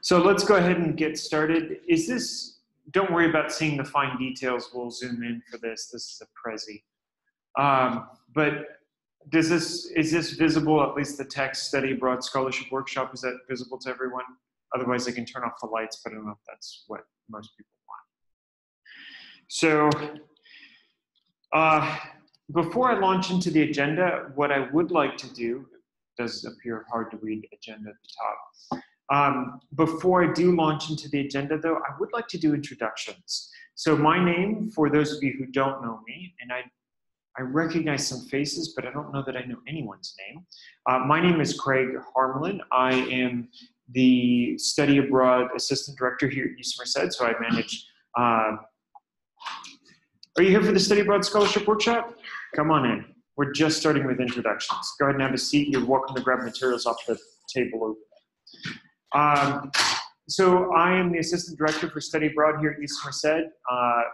So let's go ahead and get started. Don't worry about seeing the fine details. We'll zoom in for this. This is a Prezi. But is this visible, at least the text Study Abroad Scholarship Workshop, is that visible to everyone? Otherwise, I can turn off the lights, but I don't know if that's what most people want. So before I launch into the agenda, what I would like to do, it does appear hard to read agenda at the top. Before I do launch into the agenda, though, I would like to do introductions. So my name, for those of you who don't know me, and I recognize some faces, but I don't know that I know anyone's name. My name is Craig Harmelin. I am the Study Abroad Assistant Director here at UC Merced, so I manage. Are you here for the Study Abroad Scholarship Workshop? Come on in. We're just starting with introductions. Go ahead and have a seat. You're welcome to grab materials off the table over there. So I am the Assistant Director for Study Abroad here at UC Merced.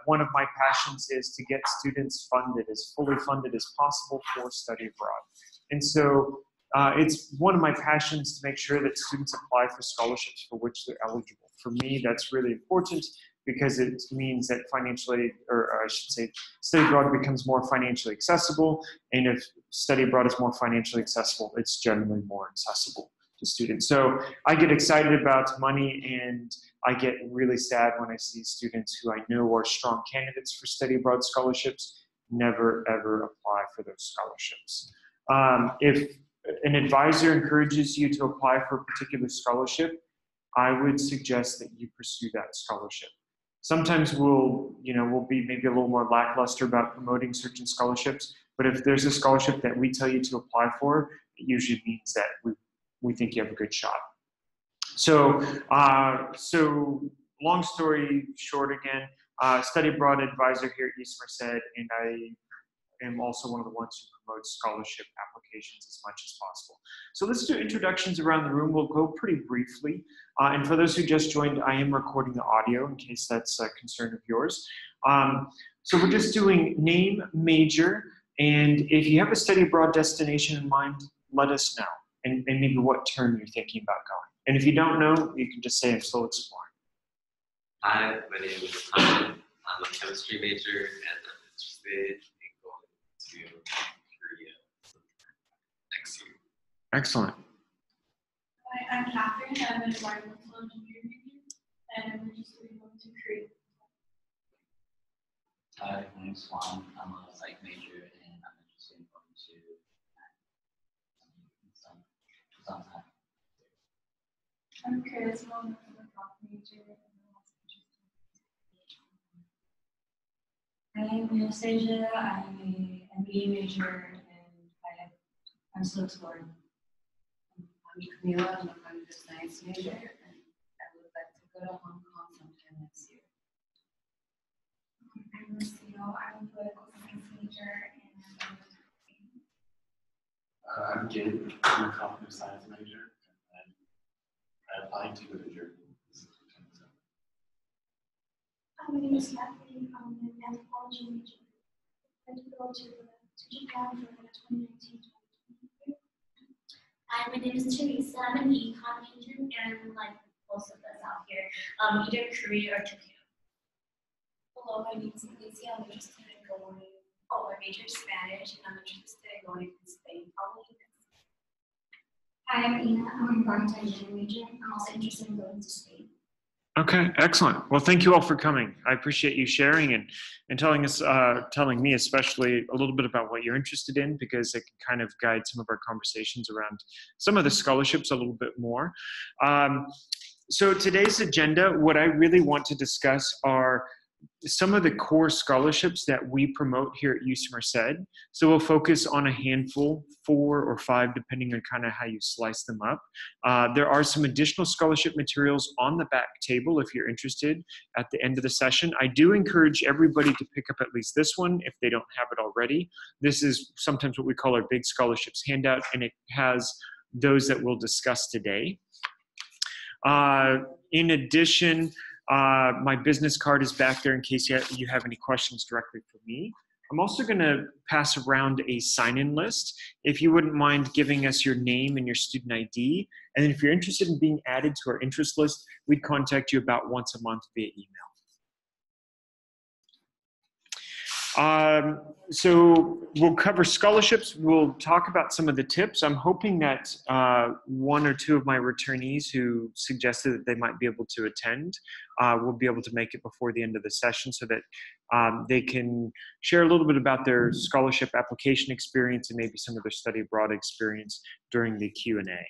One of my passions is to get students funded, as fully funded as possible for study abroad. And so it's one of my passions to make sure that students apply for scholarships for which they're eligible. For me, that's really important because it means that financially, or I should say, study abroad becomes more financially accessible. And if study abroad is more financially accessible, it's generally more accessible to students. So I get excited about money, and I get really sad when I see students who I know are strong candidates for study abroad scholarships never ever apply for those scholarships. If an advisor encourages you to apply for a particular scholarship, I would suggest that you pursue that scholarship. Sometimes we'll be maybe a little more lackluster about promoting certain scholarships, but if there's a scholarship that we tell you to apply for, it usually means that we think you have a good shot. So long story short again, study abroad advisor here at UC Merced, and I am also one of the ones who promotes scholarship applications as much as possible. So let's do introductions around the room. We'll go pretty briefly. And for those who just joined, I am recording the audio in case that's a concern of yours. So we're just doing name, major, and if you have a study abroad destination in mind, let us know. And maybe what term you're thinking about going. And if you don't know, you can just say I'm still exploring. Hi, my name is Tom. I'm a chemistry major, and I'm interested in going to Korea next year. Excellent. Hi, I'm Catherine. I'm an environmental engineering major, and I'm interested in going to Korea. Hi, my name is Juan. I'm a psych major, and I'm interested in going to sometime. I'm charisma. I'm a pop major, and I'm also interested in I'm Anastasia. I'm a MBA major, and I'm still exploring. I'm Camila. I'm a computer science major, and I would like to go to Hong Kong sometime next year. I'm Rocio. I'm a political science major, and I'm I'm Gabe. I'm a computer science major, and I applied to go to Germany. my name is Catherine. I'm an anthropology major. I did go to Japan for the 2019-2020 year. Hi, my name is Teresa. I'm an econ major, and like most of us out here, either Korea or Japan. Hello, my name is Alicia. I'm interested in going. My major is Spanish, and I'm interested in going to Spain probably next year. Hi, I'm Ina. I'm an environmental engineering major. I'm also interested in going to Spain. Okay, excellent. Well, thank you all for coming. I appreciate you sharing and telling us, telling me especially a little bit about what you're interested in, because it can kind of guide some of our conversations around some of the scholarships a little bit more. So today's agenda, what I really want to discuss are some of the core scholarships that we promote here at UC Merced. So we'll focus on a handful, 4 or 5, depending on kind of how you slice them up. There are some additional scholarship materials on the back table if you're interested at the end of the session. I do encourage everybody to pick up at least this one if they don't have it already. This is sometimes what we call our big scholarships handout, and it has those that we'll discuss today. In addition, my business card is back there in case you have any questions directly for me. I'm also going to pass around a sign-in list. If you wouldn't mind giving us your name and your student ID, and then if you're interested in being added to our interest list, we'd contact you about once a month via email. So we'll cover scholarships. We'll talk about some of the tips. I'm hoping that one or two of my returnees who suggested that they might be able to attend will be able to make it before the end of the session so that they can share a little bit about their scholarship application experience and maybe some of their study abroad experience during the Q&A.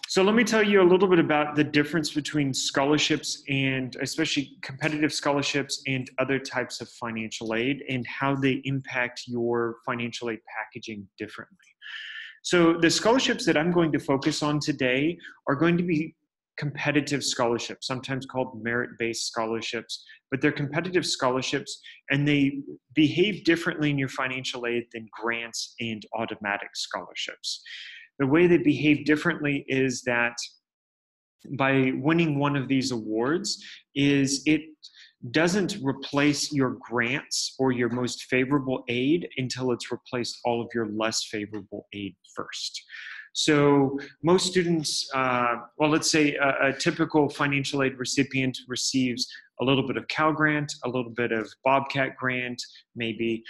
So let me tell you a little bit about the difference between scholarships and especially competitive scholarships and other types of financial aid and how they impact your financial aid packaging differently. So the scholarships that I'm going to focus on today are going to be competitive scholarships, sometimes called merit-based scholarships, but they're competitive scholarships and they behave differently in your financial aid than grants and automatic scholarships. The way they behave differently is that by winning one of these awards is it doesn't replace your grants or your most favorable aid until it's replaced all of your less favorable aid first. So most students, well, let's say a typical financial aid recipient receives a little bit of Cal Grant, a little bit of Bobcat Grant, maybe,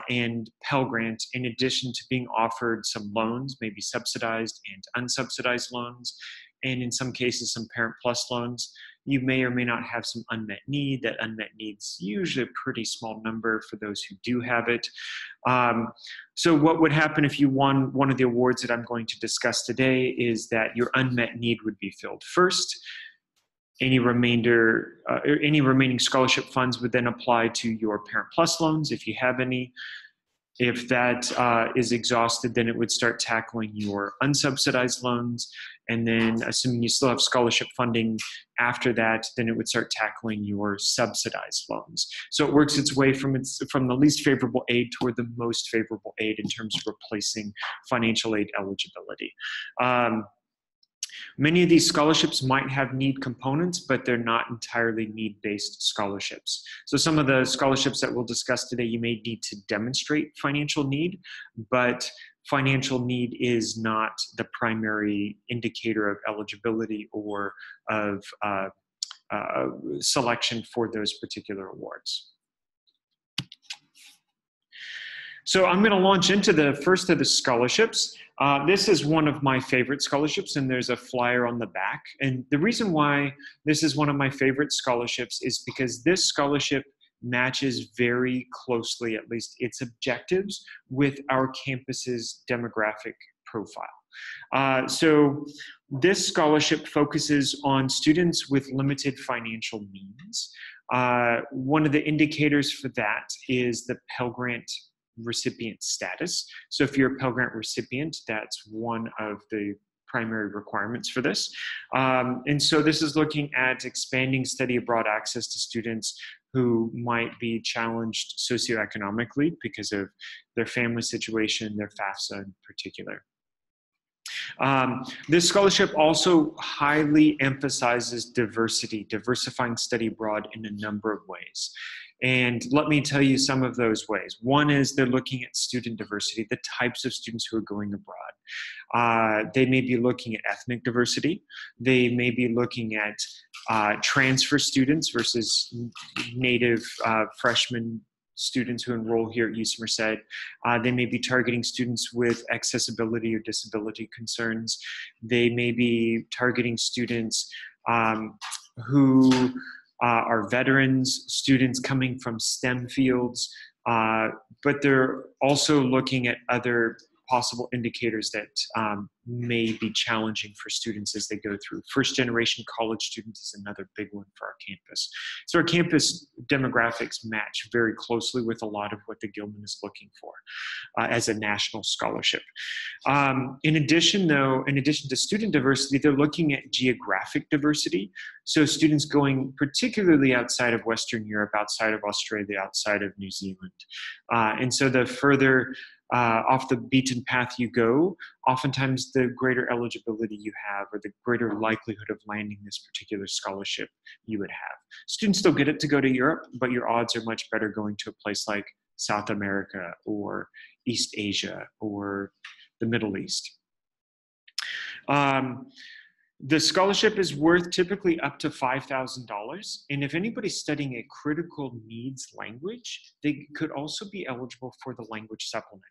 and Pell Grant, in addition to being offered some loans, maybe subsidized and unsubsidized loans, and in some cases, some Parent Plus loans. You may or may not have some unmet need. That unmet need's usually a pretty small number for those who do have it. So what would happen if you won one of the awards that I'm going to discuss today is that your unmet need would be filled first. Any remaining scholarship funds would then apply to your Parent Plus loans if you have any. If that is exhausted, then it would start tackling your unsubsidized loans. And then assuming you still have scholarship funding after that, then it would start tackling your subsidized loans. So it works its way from the least favorable aid toward the most favorable aid in terms of replacing financial aid eligibility. Many of these scholarships might have need components, but they're not entirely need-based scholarships. So some of the scholarships that we'll discuss today, you may need to demonstrate financial need, but financial need is not the primary indicator of eligibility or of selection for those particular awards. So I'm going to launch into the first of the scholarships. This is one of my favorite scholarships, and there's a flyer on the back. And the reason why this is one of my favorite scholarships is because this scholarship matches very closely, at least its objectives, with our campus's demographic profile. So this scholarship focuses on students with limited financial means. One of the indicators for that is the Pell Grant recipient status. So if you're a Pell Grant recipient, that's one of the primary requirements for this. And so this is looking at expanding study abroad access to students who might be challenged socioeconomically because of their family situation, their FAFSA in particular. This scholarship also highly emphasizes diversity, diversifying study abroad in a number of ways. And let me tell you some of those ways. One is they're looking at student diversity, the types of students who are going abroad. They may be looking at ethnic diversity. They may be looking at transfer students versus native freshman students who enroll here at UC Merced. They may be targeting students with accessibility or disability concerns. They may be targeting students who are veterans, students coming from STEM fields, but they're also looking at other possible indicators that may be challenging for students as they go through. First-generation college students is another big one for our campus. So our campus demographics match very closely with a lot of what the Gilman is looking for as a national scholarship. In addition, though, in addition to student diversity, they're looking at geographic diversity. So students going particularly outside of Western Europe, outside of Australia, outside of New Zealand. And so the further off the beaten path you go, oftentimes the greater eligibility you have or the greater likelihood of landing this particular scholarship you would have. Students still get it to go to Europe, but your odds are much better going to a place like South America or East Asia or the Middle East. The scholarship is worth typically up to $5,000. And if anybody's studying a critical needs language, they could also be eligible for the language supplement.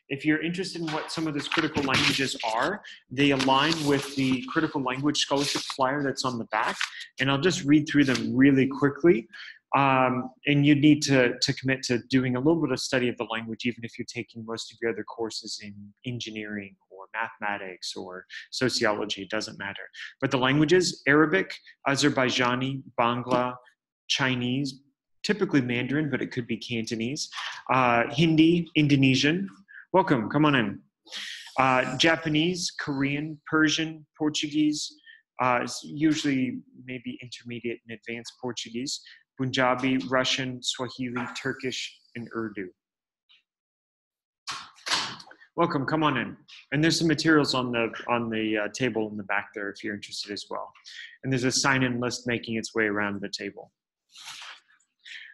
If you're interested in what some of those critical languages are, they align with the critical language scholarship flyer that's on the back. And I'll just read through them really quickly. And you need to commit to doing a little bit of study of the language, even if you're taking most of your other courses in engineering or mathematics or sociology, it doesn't matter. But the languages: Arabic, Azerbaijani, Bangla, Chinese, typically Mandarin, but it could be Cantonese, Hindi, Indonesian. Welcome, come on in. Japanese, Korean, Persian, Portuguese, usually maybe intermediate and advanced Portuguese, Punjabi, Russian, Swahili, Turkish, and Urdu. Welcome, come on in. And there's some materials on the table in the back there if you're interested as well. And there's a sign-in list making its way around the table.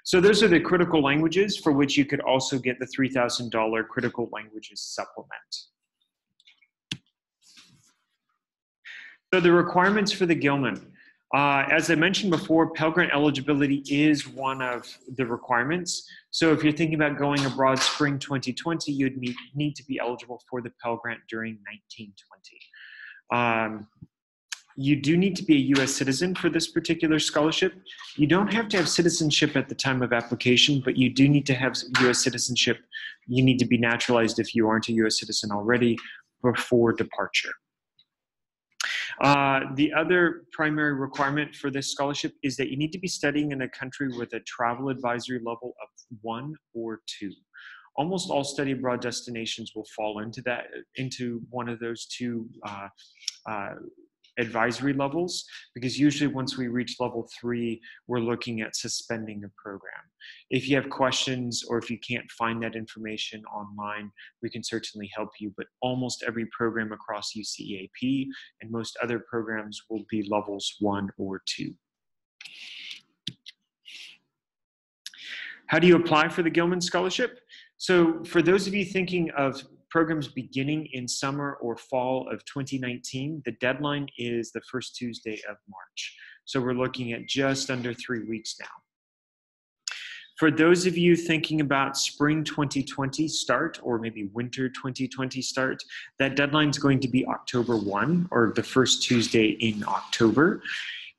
So those are the critical languages for which you could also get the $3,000 critical languages supplement. So the requirements for the Gilman. As I mentioned before, Pell Grant eligibility is one of the requirements. So if you're thinking about going abroad spring 2020, you'd need to be eligible for the Pell Grant during 1920. You do need to be a US citizen for this particular scholarship. You don't have to have citizenship at the time of application, but you do need to have US citizenship. You need to be naturalized if you aren't a US citizen already before departure. The other primary requirement for this scholarship is that you need to be studying in a country with a travel advisory level of 1 or 2. Almost all study abroad destinations will fall into one of those two advisory levels, because usually once we reach level 3, we're looking at suspending a program. If you have questions or if you can't find that information online, we can certainly help you, but almost every program across UCEAP and most other programs will be levels 1 or 2. How do you apply for the Gilman Scholarship? So for those of you thinking of programs beginning in summer or fall of 2019, the deadline is the first Tuesday of March. So we're looking at just under 3 weeks now. For those of you thinking about spring 2020 start or maybe winter 2020 start, that deadline is going to be October 1 or the first Tuesday in October.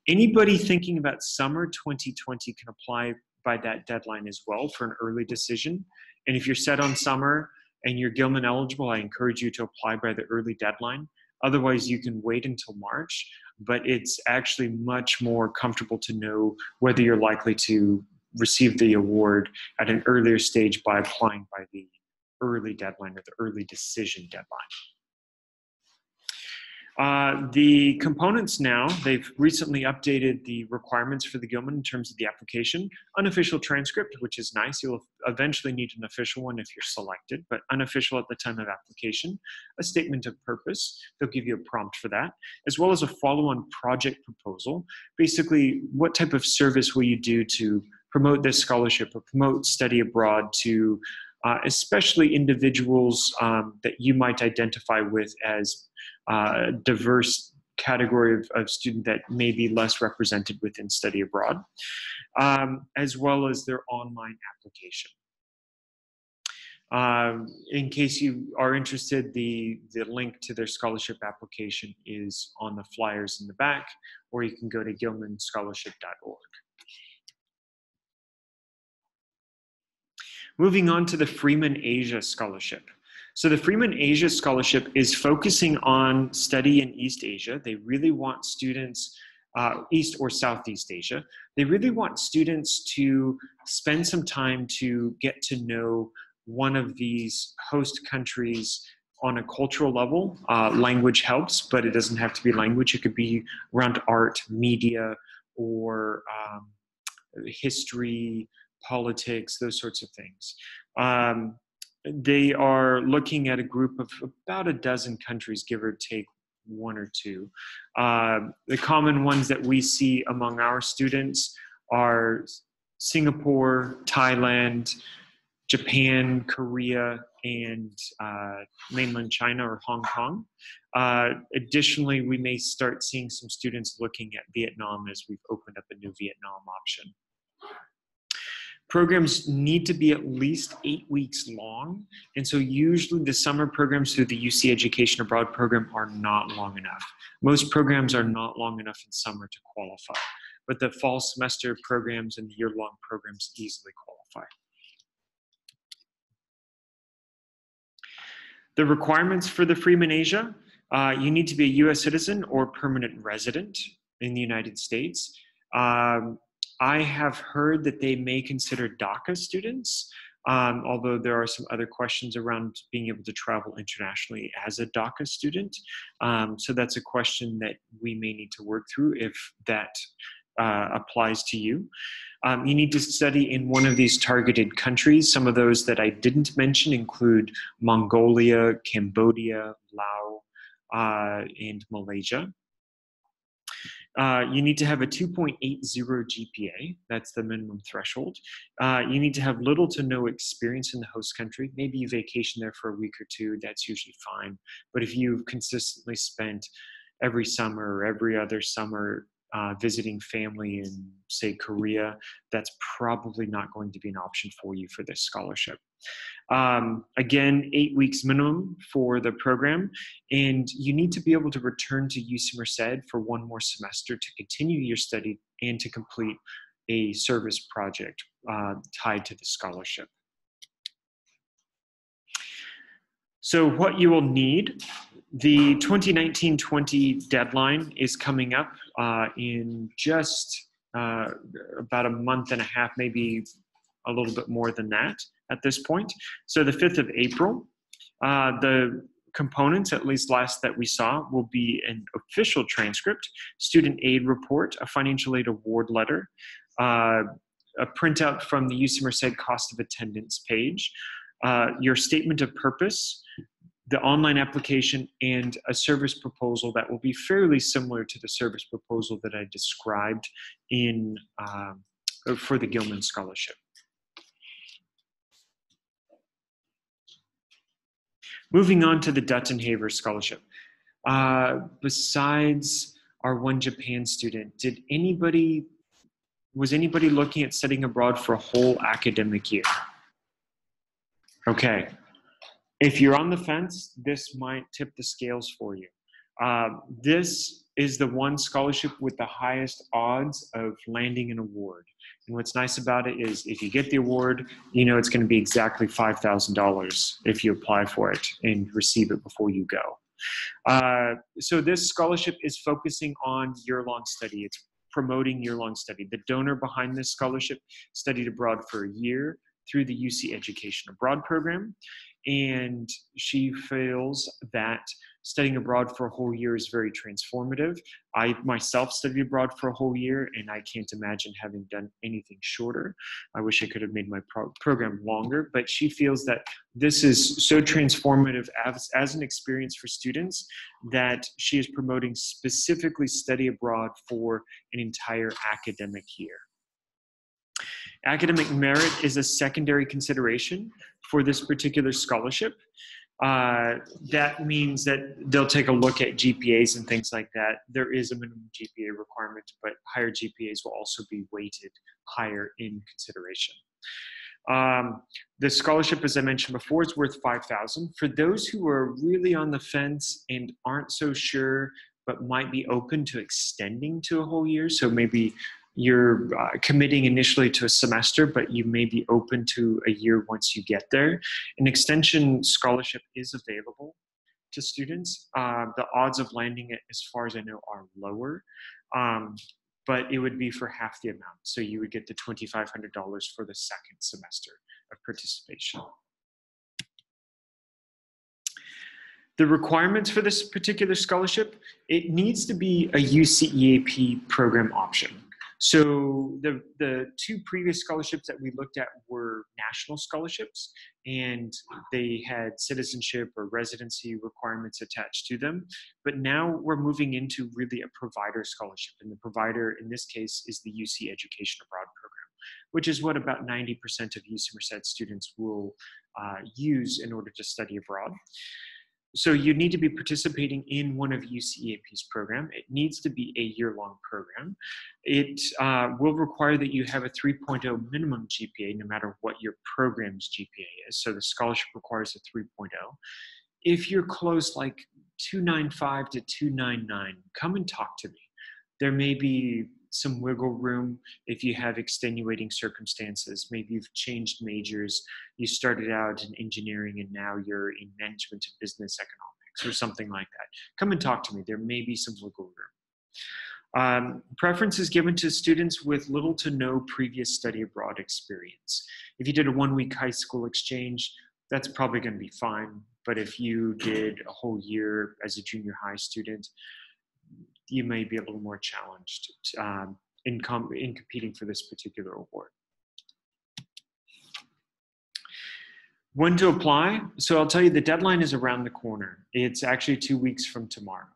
Anybody thinking about summer 2020 can apply by that deadline as well for an early decision. And if you're set on summer and you're Gilman eligible, I encourage you to apply by the early deadline. Otherwise, you can wait until March, but it's actually much more comfortable to know whether you're likely to receive the award at an earlier stage by applying by the early deadline or the early decision deadline. The components now, they've recently updated the requirements for the Gilman in terms of the application. Unofficial transcript, which is nice. You'll eventually need an official one if you're selected, but unofficial at the time of application. A statement of purpose, they'll give you a prompt for that, as well as a follow-on project proposal. Basically, what type of service will you do to promote this scholarship or promote study abroad to especially individuals that you might identify with as diverse category of student that may be less represented within study abroad, as well as their online application. In case you are interested, the link to their scholarship application is on the flyers in the back, or you can go to gilmanscholarship.org. Moving on to the Freeman-ASIA Scholarship. So the Freeman-ASIA Scholarship is focusing on study in East Asia. They really want students, East or Southeast Asia, they really want students to spend some time to get to know one of these host countries on a cultural level. Language helps, but it doesn't have to be language. It could be around art, media, or history, politics, those sorts of things. they are looking at a group of about a dozen countries, give or take one or two. The common ones that we see among our students are Singapore, Thailand, Japan, Korea, and mainland China or Hong Kong. Additionally, we may start seeing some students looking at Vietnam as we've opened up a new Vietnam option. Programs need to be at least 8 weeks long, and so usually the summer programs through the UC Education Abroad program are not long enough. Most programs are not long enough in summer to qualify, but the fall semester programs and the year-long programs easily qualify. The requirements for the Freeman-ASIA, you need to be a US citizen or permanent resident in the United States. I have heard that they may consider DACA students, although there are some other questions around being able to travel internationally as a DACA student. So that's a question that we may need to work through if that applies to you. You need to study in one of these targeted countries. Some of those that I didn't mention include Mongolia, Cambodia, Laos, and Malaysia. You need to have a 2.80 GPA. That's the minimum threshold. You need to have little to no experience in the host country. Maybe you vacation there for a week or two. That's usually fine. But if you've consistently spent every summer or every other summer visiting family in, say, Korea, that's probably not going to be an option for you for this scholarship. Again, 8 weeks minimum for the program, and you need to be able to return to UC Merced for one more semester to continue your study and to complete a service project tied to the scholarship. So what you will need, the 2019-20 deadline is coming up in just about a month and a half, maybe a little bit more than that at this point. So the 5th of April, the components, at least last that we saw, will be an official transcript, student aid report, a financial aid award letter, a printout from the UC Merced cost of attendance page, your statement of purpose, the online application, and a service proposal that will be fairly similar to the service proposal that I described in for the Gilman Scholarship. Moving on to the Dutton-Haver Scholarship. Besides our one Japan student, was anybody looking at studying abroad for a whole academic year? Okay. If you're on the fence, this might tip the scales for you. This is the one scholarship with the highest odds of landing an award. And what's nice about it is if you get the award, you know it's going to be exactly $5,000 if you apply for it and receive it before you go. So this scholarship is focusing on year-long study. It's promoting year-long study. The donor behind this scholarship studied abroad for a year through the UC Education Abroad program. And she feels that studying abroad for a whole year is very transformative. I myself studied abroad for a whole year, and I can't imagine having done anything shorter. I wish I could have made my program longer, but she feels that this is so transformative as an experience for students that she is promoting specifically study abroad for an entire academic year. Academic merit is a secondary consideration for this particular scholarship. That means that they'll take a look at GPAs and things like that. There is a minimum GPA requirement, but higher GPAs will also be weighted higher in consideration. The scholarship, as I mentioned before, is worth $5,000. For those who are really on the fence and aren't so sure, but might be open to extending to a whole year, so maybe you're committing initially to a semester, but you may be open to a year once you get there. An extension scholarship is available to students. The odds of landing it, as far as I know, are lower, but it would be for half the amount. So you would get the $2,500 for the second semester of participation. The requirements for this particular scholarship, it needs to be a UC EAP program option. So the two previous scholarships that we looked at were national scholarships, and they had citizenship or residency requirements attached to them. But now we're moving into really a provider scholarship, and the provider in this case is the UC Education Abroad program, which is what about 90% of UC Merced students will use in order to study abroad. So you need to be participating in one of UCEAP's program. It needs to be a year-long program. It will require that you have a 3.0 minimum GPA no matter what your program's GPA is. So the scholarship requires a 3.0. If you're close, like 295 to 299, come and talk to me. There may be some wiggle room if you have extenuating circumstances. Maybe you've changed majors. You started out in engineering and now you're in management of business economics or something like that. Come and talk to me. There may be some wiggle room. Preference is given to students with little to no previous study abroad experience. If you did a 1-week high school exchange, that's probably going to be fine. But if you did a whole year as a junior high student, you may be a little more challenged in competing for this particular award. When to apply? So I'll tell you, the deadline is around the corner. It's actually 2 weeks from tomorrow.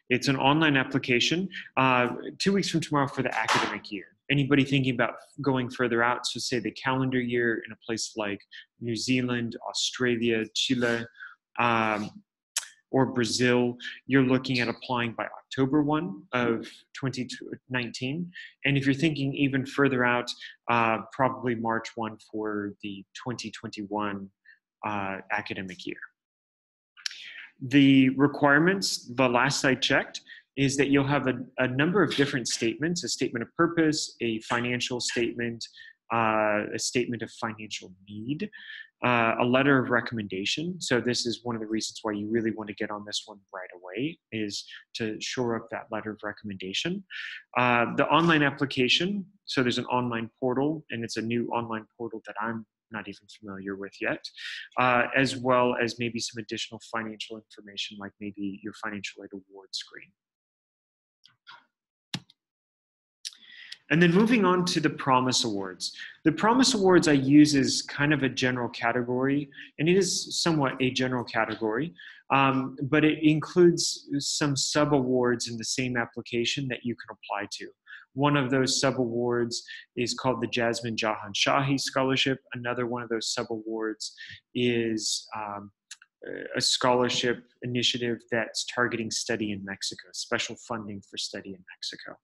It's an online application, 2 weeks from tomorrow for the academic year. Anybody thinking about going further out, so say the calendar year in a place like New Zealand, Australia, Chile, or Brazil, you're looking at applying by October 1 of 2019. And if you're thinking even further out, probably March 1 for the 2021 academic year. The requirements, the last I checked, is that you'll have a number of different statements: a statement of purpose, a financial statement, a statement of financial need, a letter of recommendation. So this is one of the reasons why you really want to get on this one right away, is to shore up that letter of recommendation. The online application, so there's an online portal, and it's a new online portal that I'm not even familiar with yet, as well as maybe some additional financial information, like maybe your financial aid award screen. And then moving on to the Promise Awards. The Promise Awards I use as kind of a general category, and it is somewhat a general category, but it includes some sub-awards in the same application that you can apply to. One of those sub-awards is called the Jasmine Jahan Shahi Scholarship. Another one of those sub-awards is a scholarship initiative that's targeting study in Mexico, special funding for study in Mexico,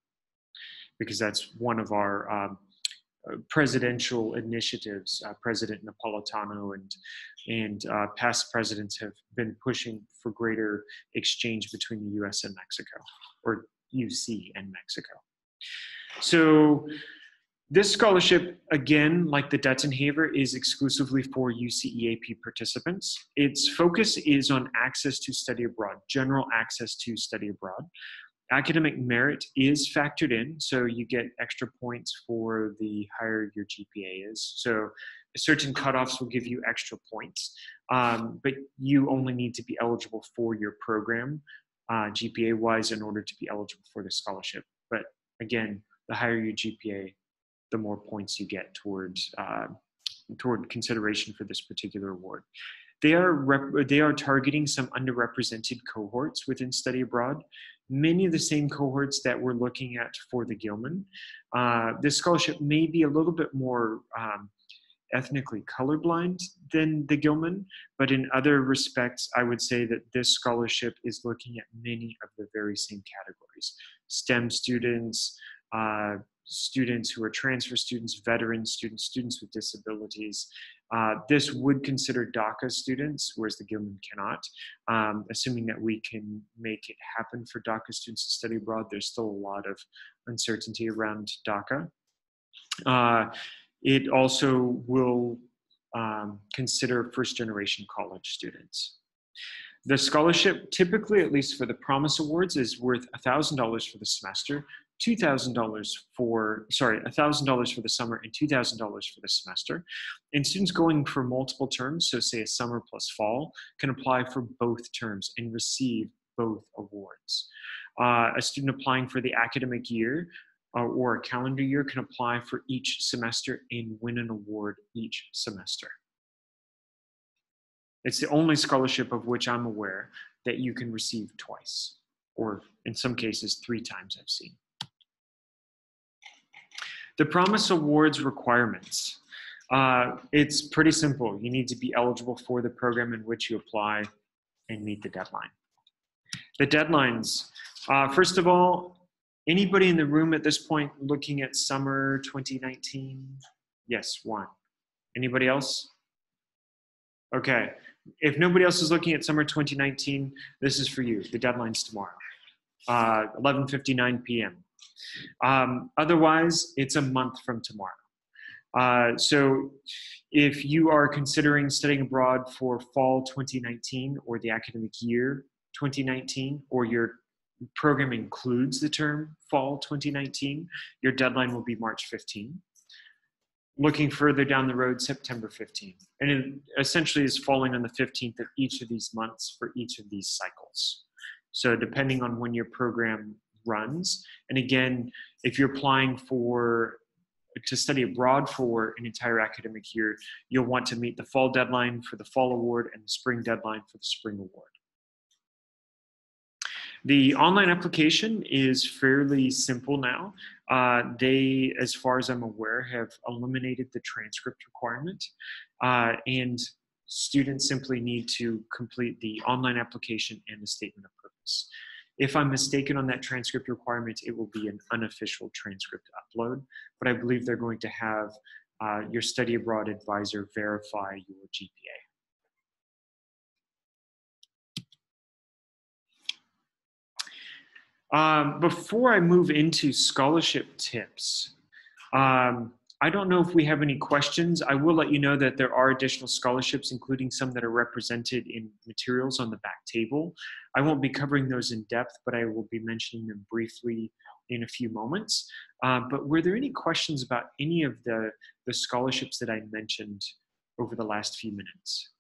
because that's one of our presidential initiatives. President Napolitano and past presidents have been pushing for greater exchange between the US and Mexico, or UC and Mexico. So this scholarship, again, like the Dettenhaver, is exclusively for UCEAP participants. Its focus is on access to study abroad, general access to study abroad. Academic merit is factored in, so you get extra points for the higher your GPA is. So certain cutoffs will give you extra points, but you only need to be eligible for your program GPA-wise in order to be eligible for the scholarship. But again, the higher your GPA, the more points you get toward consideration for this particular award. They are targeting some underrepresented cohorts within study abroad, many of the same cohorts that we're looking at for the Gilman. This scholarship may be a little bit more ethnically colorblind than the Gilman, but in other respects, I would say that this scholarship is looking at many of the very same categories: STEM students, students who are transfer students, veteran students, students with disabilities. This would consider DACA students, whereas the Gilman cannot. Assuming that we can make it happen for DACA students to study abroad, there's still a lot of uncertainty around DACA. It also will consider first-generation college students. The scholarship, typically, at least for the Promise Awards, is worth $1,000 for the semester, $1,000 for the summer, and $2,000 for the semester. And students going for multiple terms, so say a summer plus fall, can apply for both terms and receive both awards. A student applying for the academic year or a calendar year can apply for each semester and win an award each semester. It's the only scholarship of which I'm aware that you can receive twice, or in some cases 3 times I've seen. The Promise Awards requirements. It's pretty simple. You need to be eligible for the program in which you apply and meet the deadline. The deadlines. First of all, anybody in the room at this point looking at summer 2019? Yes, 1. Anybody else? Okay. If nobody else is looking at summer 2019, this is for you. The deadline's tomorrow, 11:59 p.m. Otherwise, it's a month from tomorrow. So if you are considering studying abroad for fall 2019 or the academic year 2019, or your program includes the term fall 2019, your deadline will be March 15. Looking further down the road, September 15th. And it essentially is falling on the 15th of each of these months for each of these cycles. So depending on when your program runs, and again, if you're applying to study abroad for an entire academic year, you'll want to meet the fall deadline for the fall award and the spring deadline for the spring award. The online application is fairly simple now. They, as far as I'm aware, have eliminated the transcript requirement, and students simply need to complete the online application and the statement of purpose. If I'm mistaken on that transcript requirement, it will be an unofficial transcript upload, but I believe they're going to have your study abroad advisor verify your GPA. Before I move into scholarship tips, I don't know if we have any questions. I will let you know that there are additional scholarships, including some that are represented in materials on the back table. I won't be covering those in depth, but I will be mentioning them briefly in a few moments. But were there any questions about any of the scholarships that I mentioned over the last few minutes?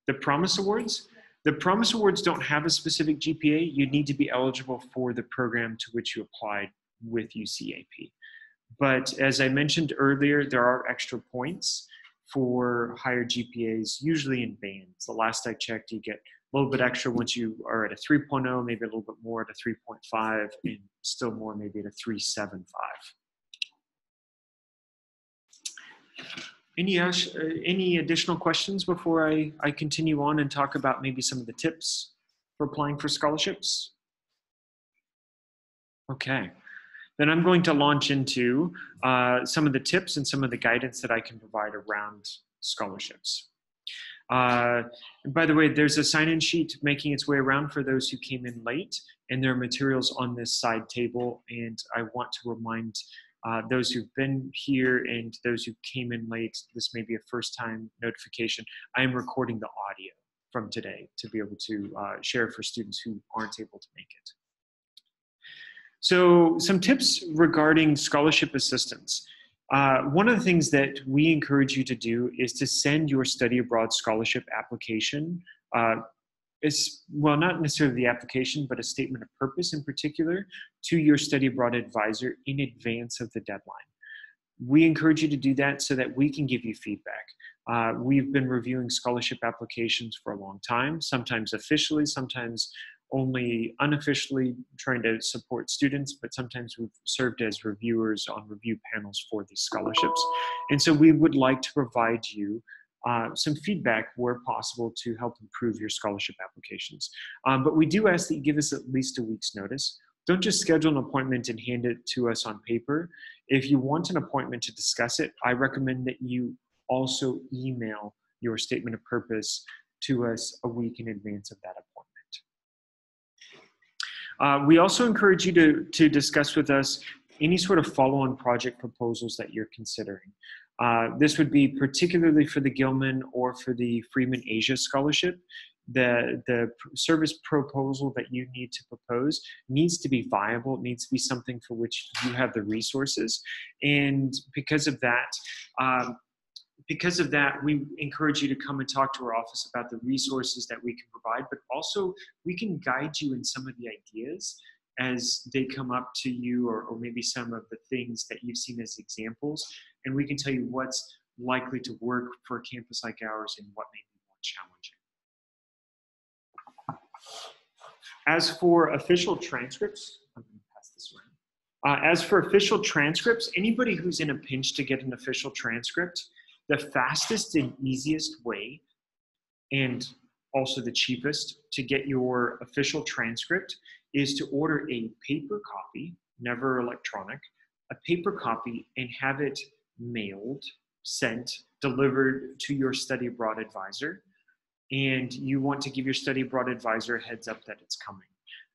The Promise Awards? The Promise Awards don't have a specific GPA. You need to be eligible for the program to which you applied with UCAP. But as I mentioned earlier, there are extra points for higher GPAs, usually in bands. The last I checked, you get a little bit extra once you are at a 3.0, maybe a little bit more at a 3.5, and still more maybe at a 3.75. Any additional questions before I continue on and talk about maybe some of the tips for applying for scholarships? Okay, then I'm going to launch into some of the tips and some of the guidance that I can provide around scholarships. By the way, there's a sign-in sheet making its way around for those who came in late, and there are materials on this side table, and I want to remind those who've been here and those who came in late, this may be a first-time notification. I am recording the audio from today to be able to share for students who aren't able to make it. So some tips regarding scholarship assistance. One of the things that we encourage you to do is to send your study abroad scholarship application, well, not necessarily the application, but a statement of purpose in particular, to your study abroad advisor in advance of the deadline. We encourage you to do that so that we can give you feedback. We've been reviewing scholarship applications for a long time, sometimes officially, sometimes only unofficially trying to support students, but sometimes we've served as reviewers on review panels for these scholarships. And so we would like to provide you some feedback where possible to help improve your scholarship applications. But we do ask that you give us at least a week's notice. Don't just schedule an appointment and hand it to us on paper. If you want an appointment to discuss it, I recommend that you also email your statement of purpose to us a week in advance of that appointment. We also encourage you to discuss with us any sort of follow-on project proposals that you're considering. This would be particularly for the Gilman or for the Freeman-ASIA scholarship. The service proposal that you need to propose needs to be viable. It needs to be something for which you have the resources. And because of that, because of that, we encourage you to come and talk to our office about the resources that we can provide, but also we can guide you in some of the ideas as they come up to you, or maybe some of the things that you've seen as examples, and we can tell you what's likely to work for a campus like ours and what may be more challenging. As for official transcripts, I'm going to pass this around. As for official transcripts, anybody who's in a pinch to get an official transcript, the fastest and easiest way, and also the cheapest to get your official transcript, is to order a paper copy, never electronic, a paper copy, and have it mailed, sent, delivered to your study abroad advisor. And you want to give your study abroad advisor a heads up that it's coming.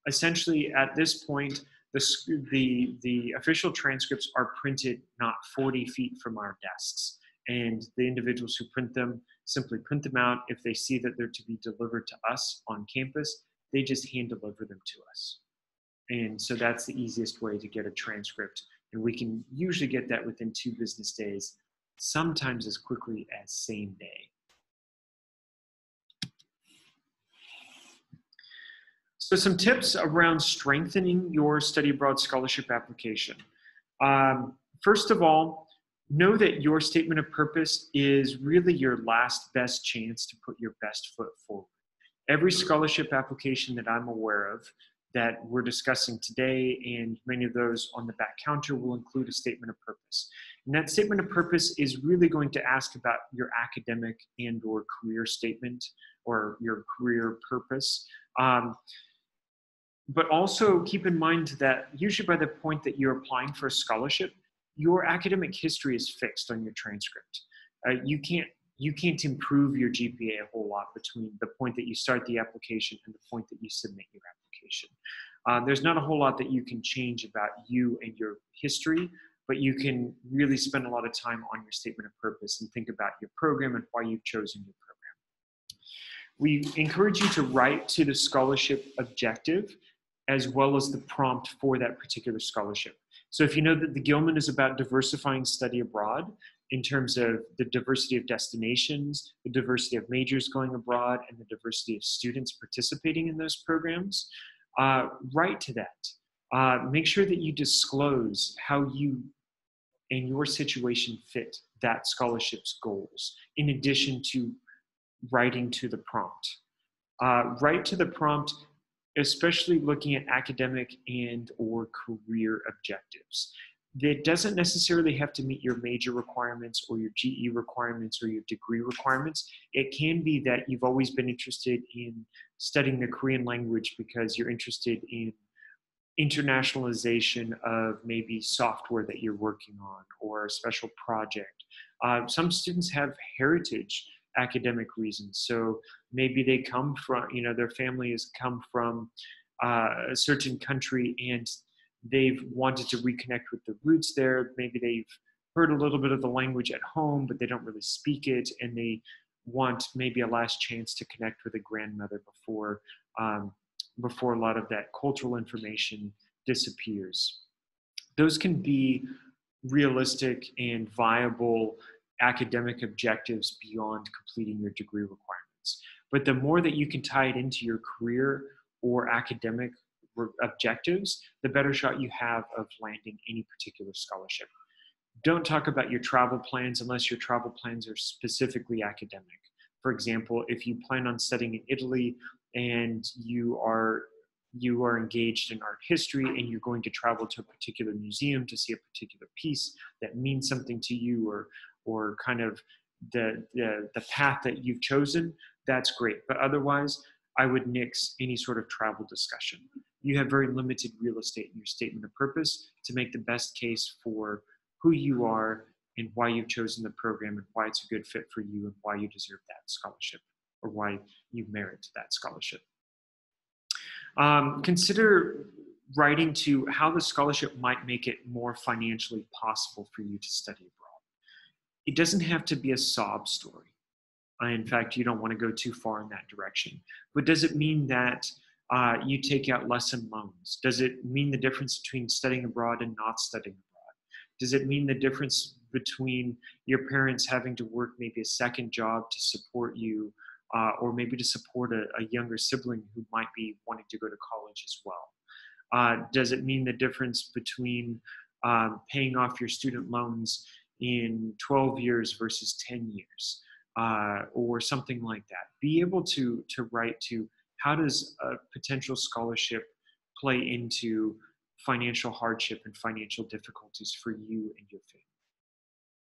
Essentially, at this point, the official transcripts are printed not 40 feet from our desks. And the individuals who print them simply print them out. If they see that they're to be delivered to us on campus, they just hand deliver them to us. And so that's the easiest way to get a transcript. And we can usually get that within 2 business days, sometimes as quickly as same day. So some tips around strengthening your study abroad scholarship application. First of all, know that your statement of purpose is really your last best chance to put your best foot forward. Every scholarship application that I'm aware of that we're discussing today, and many of those on the back counter, will include a statement of purpose. And that statement of purpose is really going to ask about your academic and or career statement or your career purpose. But also keep in mind that usually by the point that you're applying for a scholarship, your academic history is fixed on your transcript. You can't improve your GPA a whole lot between the point that you start the application and the point that you submit your application. There's not a whole lot that you can change about you and your history, but you can really spend a lot of time on your statement of purpose and think about your program and why you've chosen your program. We encourage you to write to the scholarship objective as well as the prompt for that particular scholarship. So if you know that the Gilman is about diversifying study abroad in terms of the diversity of destinations, the diversity of majors going abroad, and the diversity of students participating in those programs, write to that. Make sure that you disclose how you and your situation fit that scholarship's goals, in addition to writing to the prompt. Write to the prompt, especially looking at academic and or career objectives. It doesn't necessarily have to meet your major requirements or your GE requirements or your degree requirements. It can be that you've always been interested in studying the Korean language because you're interested in internationalization of maybe software that you're working on or a special project. Some students have heritage academic reasons. So maybe they come from, their family has come from a certain country and they've wanted to reconnect with the roots there. Maybe they've heard a little bit of the language at home, but they don't really speak it, and they want maybe a last chance to connect with a grandmother before a lot of that cultural information disappears. Those can be realistic and viable academic objectives beyond completing your degree requirements. But the more that you can tie it into your career or academic objectives, the better shot you have of landing any particular scholarship. Don't talk about your travel plans unless your travel plans are specifically academic. For example, if you plan on studying in Italy and you are engaged in art history and you're going to travel to a particular museum to see a particular piece that means something to you, or kind of the path that you've chosen, that's great. But otherwise, I would nix any sort of travel discussion. You have very limited real estate in your statement of purpose to make the best case for who you are and why you've chosen the program and why it's a good fit for you and why you deserve that scholarship or why you merit that scholarship. Consider writing to how the scholarship might make it more financially possible for you to study abroad. It doesn't have to be a sob story. In fact, you don't want to go too far in that direction. But does it mean that you take out less in loans? Does it mean the difference between studying abroad and not studying abroad? Does it mean the difference between your parents having to work maybe a second job to support you, or maybe to support a younger sibling who might be wanting to go to college as well? Does it mean the difference between paying off your student loans in 12 years versus 10 years, or something like that? Be able to write to, how does a potential scholarship play into financial hardship and financial difficulties for you and your family?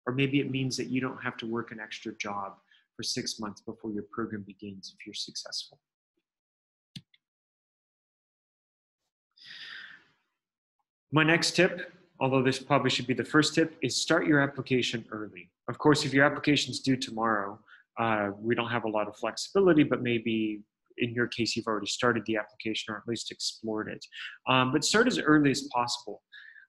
Or maybe it means that you don't have to work an extra job for 6 months before your program begins if you're successful. My next tip, although this probably should be the first tip, is start your application early. Of course, if your application's due tomorrow, we don't have a lot of flexibility, but maybe in your case, you've already started the application or at least explored it. But start as early as possible.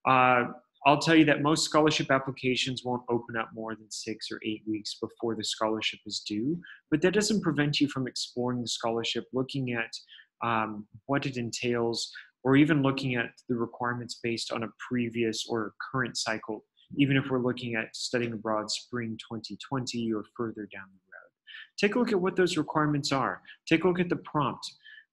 I'll tell you that most scholarship applications won't open up more than 6 or 8 weeks before the scholarship is due, but that doesn't prevent you from exploring the scholarship, looking at what it entails, or even looking at the requirements based on a previous or current cycle, even if we're looking at studying abroad spring 2020 or further down the road. Take a look at what those requirements are. Take a look at the prompt.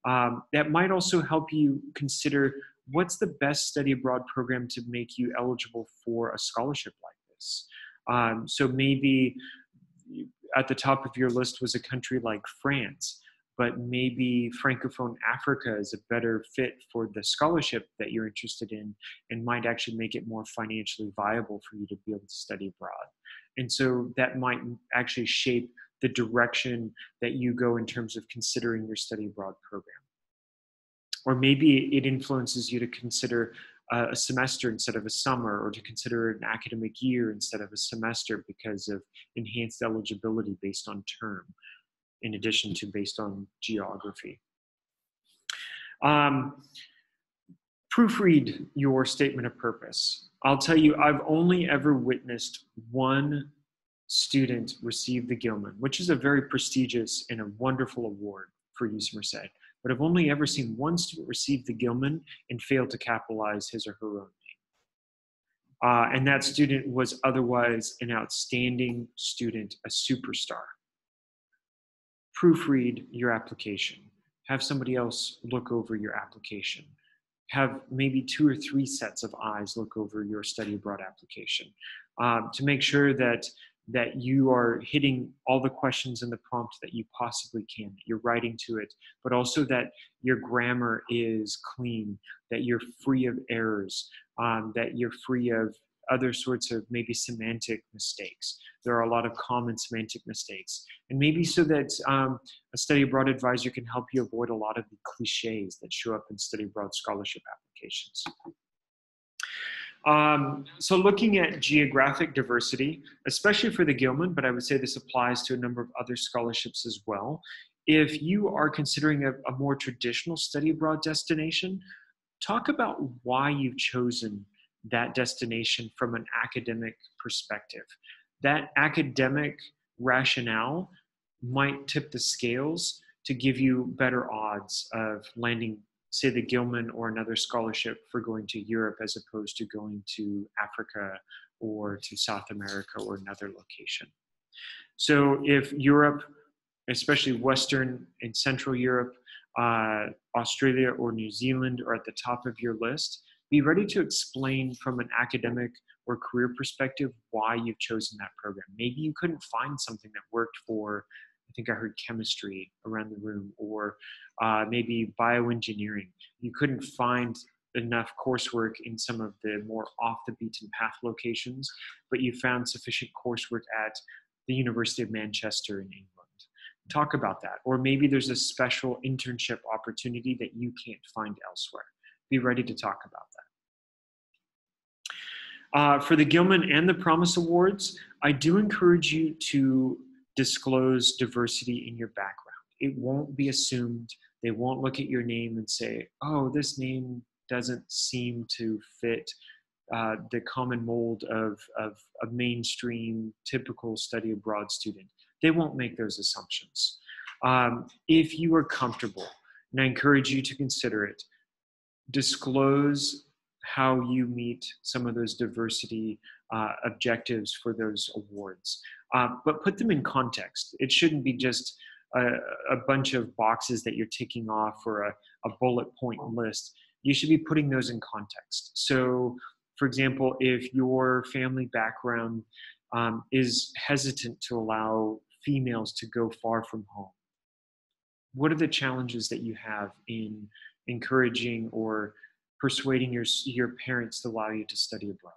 That might also help you consider what's the best study abroad program to make you eligible for a scholarship like this. So maybe at the top of your list was a country like France, but maybe Francophone Africa is a better fit for the scholarship that you're interested in and might actually make it more financially viable for you to be able to study abroad. And so that might actually shape the direction that you go in terms of considering your study abroad program. Or maybe it influences you to consider a semester instead of a summer, or to consider an academic year instead of a semester because of enhanced eligibility based on term, in addition to based on geography. Proofread your statement of purpose. I'll tell you, I've only ever witnessed one student receive the Gilman, which is a very prestigious and a wonderful award for UC Merced. But I've only ever seen one student receive the Gilman and fail to capitalize his or her own name. And that student was otherwise an outstanding student, a superstar. Proofread your application. Have somebody else look over your application. Have maybe 2 or 3 sets of eyes look over your study abroad application to make sure that you are hitting all the questions in the prompt that you possibly can, that you're writing to it, but also that your grammar is clean, that you're free of errors, that you're free of other sorts of maybe semantic mistakes. There are a lot of common semantic mistakes. And maybe so that a study abroad advisor can help you avoid a lot of the cliches that show up in study abroad scholarship applications. So looking at geographic diversity, especially for the Gilman, but I would say this applies to a number of other scholarships as well. If you are considering a more traditional study abroad destination, talk about why you've chosen that destination from an academic perspective. That academic rationale might tip the scales to give you better odds of landing, say, the Gilman or another scholarship for going to Europe as opposed to going to Africa or to South America or another location. So if Europe, especially Western and Central Europe, Australia or New Zealand are at the top of your list, be ready to explain from an academic or career perspective why you've chosen that program. Maybe you couldn't find something that worked for, I think I heard chemistry around the room, or maybe bioengineering. You couldn't find enough coursework in some of the more off the beaten path locations, but you found sufficient coursework at the University of Manchester in England. Talk about that. Or maybe there's a special internship opportunity that you can't find elsewhere. Be ready to talk about that. For the Gilman and the Promise Awards, I do encourage you to disclose diversity in your background. It won't be assumed. They won't look at your name and say, oh, this name doesn't seem to fit the common mold of a mainstream, typical study abroad student. They won't make those assumptions. If you are comfortable, and I encourage you to consider it, disclose how you meet some of those diversity objectives for those awards. But put them in context. It shouldn't be just a bunch of boxes that you're ticking off or a bullet point list. You should be putting those in context. So, for example, if your family background is hesitant to allow females to go far from home, what are the challenges that you have in encouraging or persuading your parents to allow you to study abroad?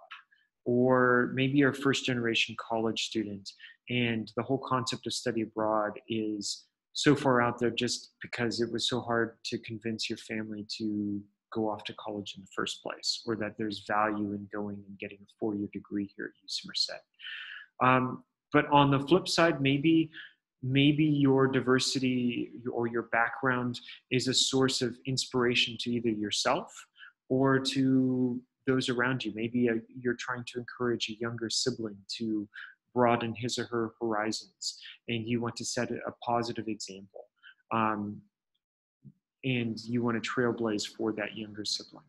Or maybe you're a first generation college student and the whole concept of study abroad is so far out there just because it was so hard to convince your family to go off to college in the first place, or that there's value in going and getting a 4-year degree here at UC Merced. But on the flip side, maybe your diversity or your background is a source of inspiration to either yourself or to those around you. Maybe you're trying to encourage a younger sibling to broaden his or her horizons, and you want to set a positive example. And you want to trailblaze for that younger sibling.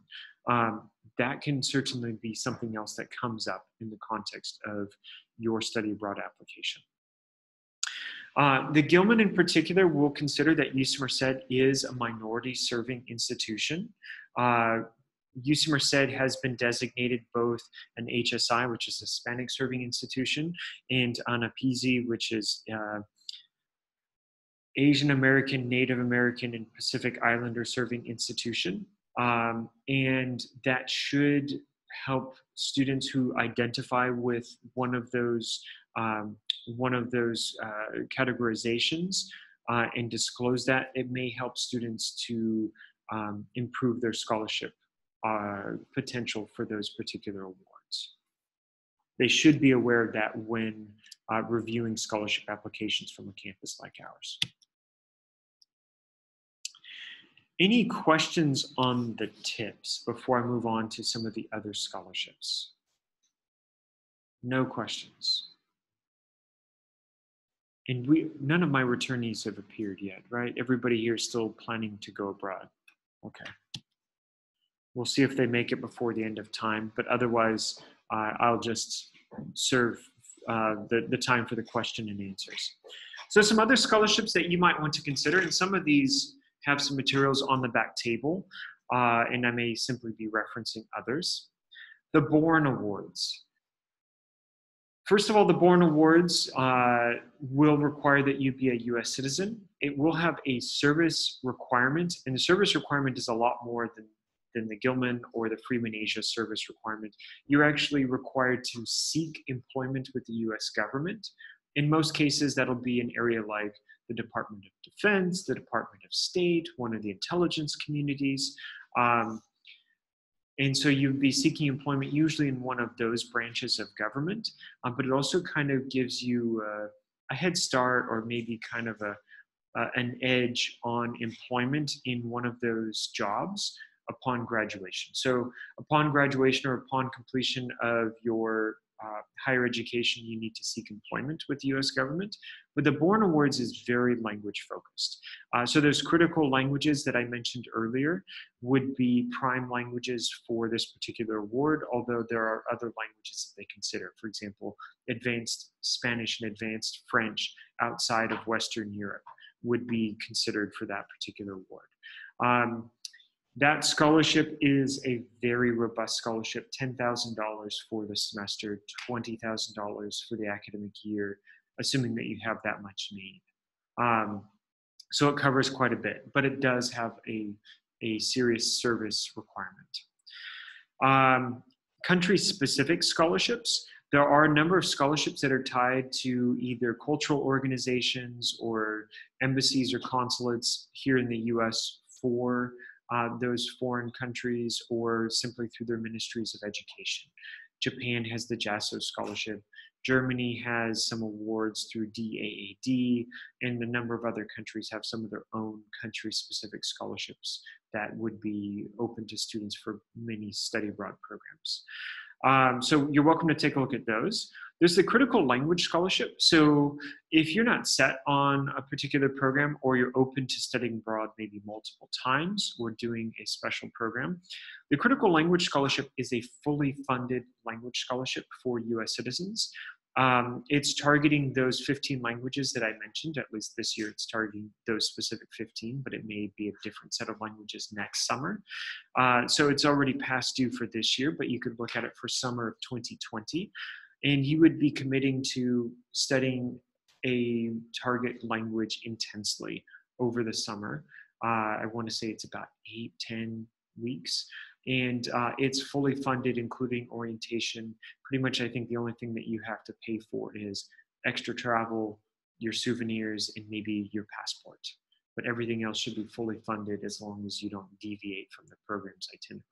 That can certainly be something else that comes up in the context of your study abroad application. The Gilman in particular will consider that UC Merced is a minority serving institution. UC Merced has been designated both an HSI, which is a Hispanic serving institution, and an APISI, which is Asian American, Native American, and Pacific Islander serving institution. And that should help students who identify with one of those categorizations and disclose that. It may help students to improve their scholarship potential for those particular awards. They should be aware of that when reviewing scholarship applications from a campus like ours. Any questions on the tips before I move on to some of the other scholarships? No questions. And none of my returnees have appeared yet, right? Everybody here is still planning to go abroad. Okay. We'll see if they make it before the end of time, but otherwise I'll just serve the time for the question and answers. So some other scholarships that you might want to consider, and some of these have some materials on the back table, and I may simply be referencing others. The Bourne Awards. First of all, the Bourne Awards will require that you be a US citizen. It will have a service requirement, and the service requirement is a lot more than the Gilman or the Freeman-ASIA service requirement. You're actually required to seek employment with the US government. In most cases, that'll be an area like the Department of Defense, the Department of State, one of the intelligence communities. And so you'd be seeking employment usually in one of those branches of government, but it also kind of gives you a head start or maybe kind of an edge on employment in one of those jobs upon graduation. So upon graduation or upon completion of your higher education, you need to seek employment with the US government. But the Bourne Awards is very language focused. So those critical languages that I mentioned earlier would be prime languages for this particular award, although there are other languages that they consider. For example, advanced Spanish and advanced French outside of Western Europe would be considered for that particular award. That scholarship is a very robust scholarship, $10,000 for the semester, $20,000 for the academic year, assuming that you have that much need. So it covers quite a bit, but it does have a serious service requirement. Country-specific scholarships. There are a number of scholarships that are tied to either cultural organizations or embassies or consulates here in the US for those foreign countries, or simply through their ministries of education. Japan has the JASO scholarship. Germany has some awards through DAAD, and a number of other countries have some of their own country-specific scholarships that would be open to students for many study abroad programs. So you're welcome to take a look at those. There's the critical language scholarship. So if you're not set on a particular program, or you're open to studying abroad maybe multiple times or doing a special program, the critical language scholarship is a fully funded language scholarship for US citizens. It's targeting those 15 languages that I mentioned. At least this year it's targeting those specific 15, but it may be a different set of languages next summer. So it's already past due for this year, but you could look at it for summer of 2020. And you would be committing to studying a target language intensely over the summer. I want to say it's about 8-10 weeks. And it's fully funded, including orientation. Pretty much, I think the only thing that you have to pay for is extra travel, your souvenirs, and maybe your passport. But everything else should be fully funded as long as you don't deviate from the program's itinerary.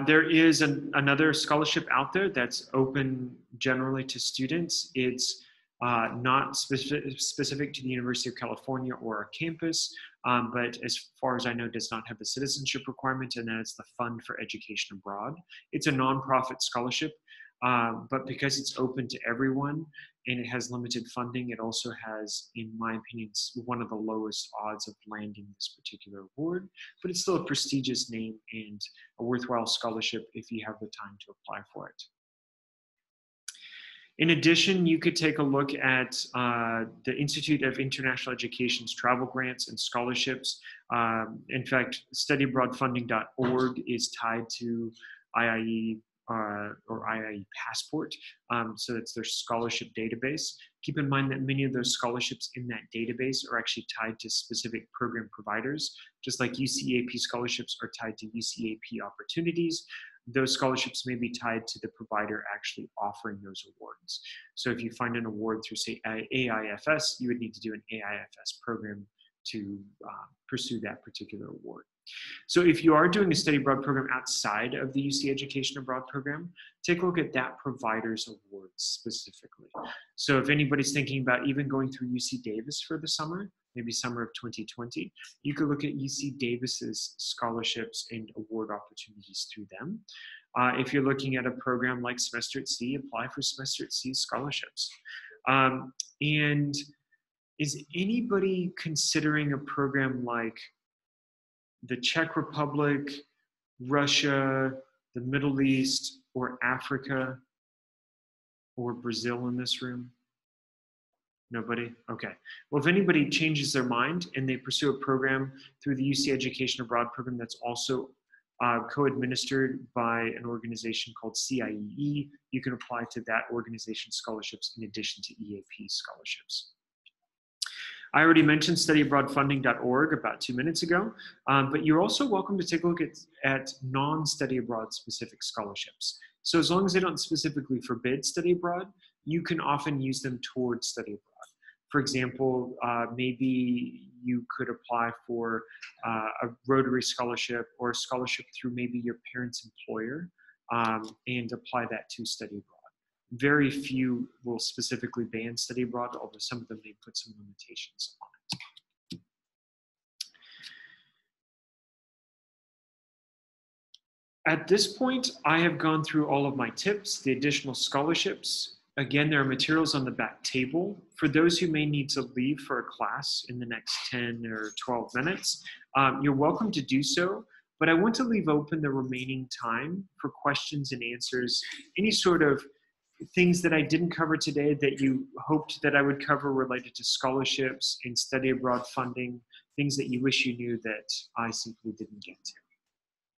There is another scholarship out there that's open generally to students. It's not specific to the University of California or our campus, but as far as I know, does not have the citizenship requirement, and that is the Fund for Education Abroad. It's a nonprofit scholarship, but because it's open to everyone and it has limited funding, it also has, in my opinion, one of the lowest odds of landing this particular award, but it's still a prestigious name and a worthwhile scholarship if you have the time to apply for it. In addition, you could take a look at the Institute of International Education's travel grants and scholarships. In fact, studyabroadfunding.org is tied to IIE or IIE Passport, so that's their scholarship database. Keep in mind that many of those scholarships in that database are actually tied to specific program providers, just like UCEAP scholarships are tied to UCEAP opportunities. Those scholarships may be tied to the provider actually offering those awards. So if you find an award through, say, AIFS, you would need to do an AIFS program to pursue that particular award. So if you are doing a study abroad program outside of the UC Education Abroad program, take a look at that provider's awards specifically. So if anybody's thinking about even going through UC Davis for the summer, maybe summer of 2020, you could look at UC Davis's scholarships and award opportunities through them. If you're looking at a program like Semester at Sea, apply for Semester at Sea scholarships. And is anybody considering a program like the Czech Republic, Russia, the Middle East, or Africa, or Brazil in this room? Nobody? Okay. Well, if anybody changes their mind and they pursue a program through the UC Education Abroad program that's also co-administered by an organization called CIEE, you can apply to that organization's scholarships in addition to EAP scholarships. I already mentioned studyabroadfunding.org about 2 minutes ago, but you're also welcome to take a look at non-study abroad specific scholarships. So as long as they don't specifically forbid study abroad, you can often use them towards study abroad. For example, maybe you could apply for a Rotary scholarship or a scholarship through maybe your parent's employer and apply that to study abroad. Very few will specifically ban study abroad, although some of them may put some limitations on it. At this point, I have gone through all of my tips, the additional scholarships. Again, there are materials on the back table. For those who may need to leave for a class in the next 10 or 12 minutes, you're welcome to do so, but I want to leave open the remaining time for questions and answers, any sort of things that I didn't cover today that you hoped that I would cover related to scholarships and study abroad funding, things that you wish you knew that I simply didn't get to.